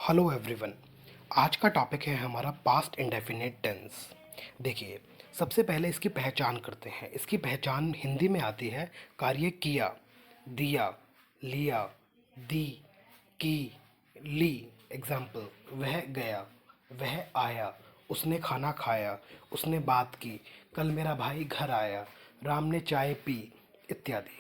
Hello everyone. आज का topic है हमारा पास्ट इंडेफिनिट टेंस। देखिए, सबसे पहले इसकी पहचान करते हैं। इसकी पहचान हिंदी में आती है कार्य किया, दिया, लिया, दी, की, ली। एग्जाम्पल, वह गया, वह आया, उसने खाना खाया, उसने बात की, कल मेरा भाई घर आया, राम ने चाय पी, इत्यादि।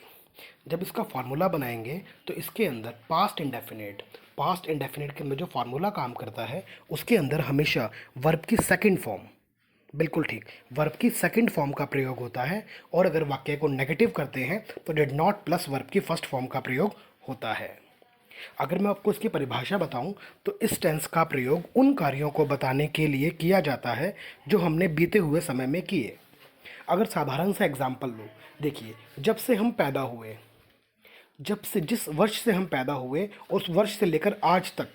जब इसका फार्मूला बनाएंगे तो इसके अंदर पास्ट इंडेफिनिट के अंदर जो फार्मूला काम करता है उसके अंदर हमेशा वर्ब की सेकंड फॉर्म, बिल्कुल ठीक, वर्ब की सेकंड फॉर्म का प्रयोग होता है। और अगर वाक्य को नेगेटिव करते हैं तो डिड नॉट प्लस वर्ब की फर्स्ट फॉर्म का प्रयोग होता है। अगर मैं आपको इसकी परिभाषा बताऊं तो इस टेंस का प्रयोग उन कार्यों को बताने के लिए किया जाता है जो हमने बीते हुए समय में किए। अगर साधारण सा एग्जाम्पल लो, देखिए, जब से जिस वर्ष से हम पैदा हुए उस वर्ष से लेकर आज तक,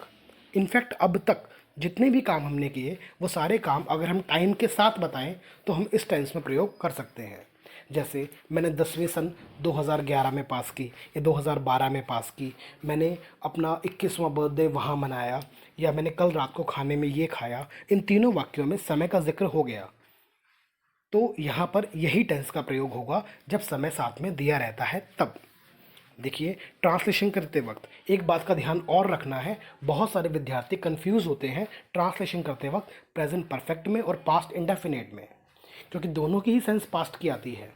इनफैक्ट अब तक जितने भी काम हमने किए वो सारे काम अगर हम टाइम के साथ बताएं तो हम इस टेंस में प्रयोग कर सकते हैं। जैसे मैंने 10वीं सन 2011 में पास की या 2012 में पास की, मैंने अपना 21वां बर्थडे वहाँ मनाया, या मैंने कल रात को खाने में ये खाया। इन तीनों वाक्यों में समय का जिक्र हो गया, तो यहाँ पर यही टेंस का प्रयोग होगा जब समय साथ में दिया रहता है तब। देखिए, ट्रांसलेशन करते वक्त एक बात का ध्यान और रखना है। बहुत सारे विद्यार्थी कंफ्यूज होते हैं ट्रांसलेशन करते वक्त प्रेजेंट परफेक्ट में और पास्ट इंडेफिनिट में, क्योंकि दोनों की ही सेंस पास्ट की आती है।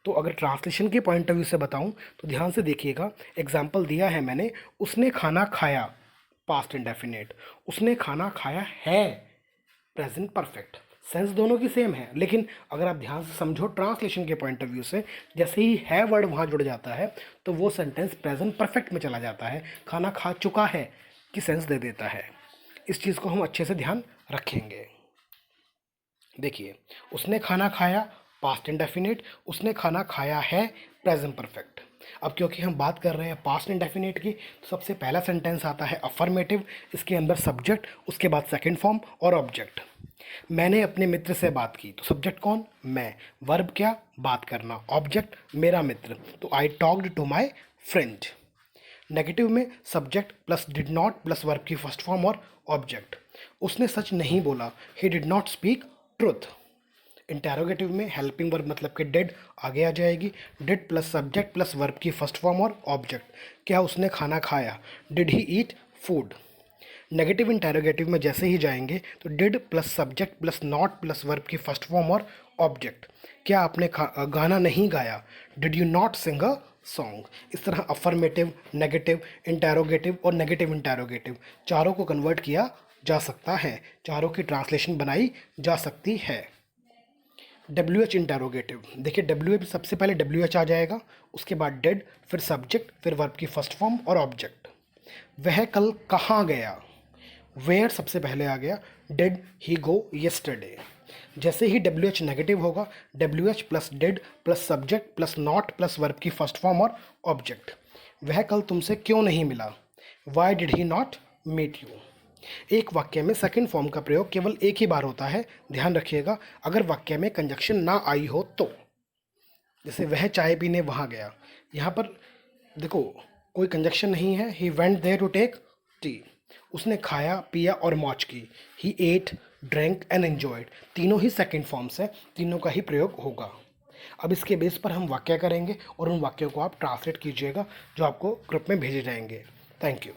तो अगर ट्रांसलेशन के पॉइंट ऑफ व्यू से बताऊं तो ध्यान से देखिएगा। एग्जाम्पल दिया है मैंने, उसने खाना खाया, पास्ट इंडेफिनिट, उसने खाना खाया है, प्रेजेंट परफेक्ट। सेंस दोनों की सेम है, लेकिन अगर आप ध्यान से समझो ट्रांसलेशन के पॉइंट ऑफ व्यू से, जैसे ही है वर्ड वहाँ जुड़ जाता है तो वो सेंटेंस प्रेजेंट परफेक्ट में चला जाता है, खाना खा चुका है की सेंस दे देता है। इस चीज़ को हम अच्छे से ध्यान रखेंगे। देखिए, उसने खाना खाया, पास्ट इंडेफिनिट, उसने खाना खाया है, प्रेजेंट परफेक्ट। अब क्योंकि हम बात कर रहे हैं पास्ट इंडेफिनिट की, तो सबसे पहला सेंटेंस आता है अफर्मेटिव। इसके अंदर सब्जेक्ट, उसके बाद सेकंड फॉर्म और ऑब्जेक्ट। मैंने अपने मित्र से बात की, तो सब्जेक्ट कौन? मैं। वर्ब क्या? बात करना। ऑब्जेक्ट मेरा मित्र, तो I talked to my friend. Negative में subject plus did not plus verb की फर्स्ट फॉर्म और ऑब्जेक्ट। उसने सच नहीं बोला, he did not speak truth. Interrogative में हेल्पिंग वर्ब मतलब कि डिड आगे आ जाएगी। Did plus subject plus verb की फर्स्ट फॉर्म और ऑब्जेक्ट। क्या उसने खाना खाया? Did he eat food. Negative interrogative में जैसे ही जाएंगे तो did plus subject plus not plus verb की फर्स्ट फॉर्म और ऑब्जेक्ट। क्या आपने गाना नहीं गाया? Did you not sing a song. इस तरह अफर्मेटिव, नेगेटिव, इंटेरोगेटिव और नेगेटिव इंटेरोगेटिव चारों को कन्वर्ट किया जा सकता है, चारों की ट्रांसलेशन बनाई जा सकती है। डब्ल्यू एच इंटेरोगेटिव, देखिए डब्ल्यू एच सबसे पहले डब्ल्यू एच आ जाएगा, उसके बाद डेड, फिर सब्जेक्ट, फिर वर्ब की फर्स्ट फॉर्म और ऑब्जेक्ट। वह कल कहाँ गया? वेयर सबसे पहले आ गया। Did he go yesterday. जैसे ही डब्ल्यू एच नेगेटिव होगा, W H plus did plus subject plus not plus verb की फर्स्ट फॉर्म और ऑब्जेक्ट। वह कल तुमसे क्यों नहीं मिला? Why did he not meet you. एक वाक्य में सेकंड फॉर्म का प्रयोग केवल एक ही बार होता है, ध्यान रखिएगा। अगर वाक्य में कंजक्शन ना आई हो तो, जैसे वह चाय पीने वहाँ गया, यहाँ पर देखो कोई कंजक्शन नहीं है। He went there to take tea. उसने खाया, पिया और मौज की। He ate, drank and enjoyed. तीनों ही सेकंड फॉर्म्स है, तीनों का ही प्रयोग होगा। अब इसके बेस पर हम वाक्य करेंगे और उन वाक्यों को आप ट्रांसलेट कीजिएगा जो आपको ग्रुप में भेजे जाएंगे। Thank you.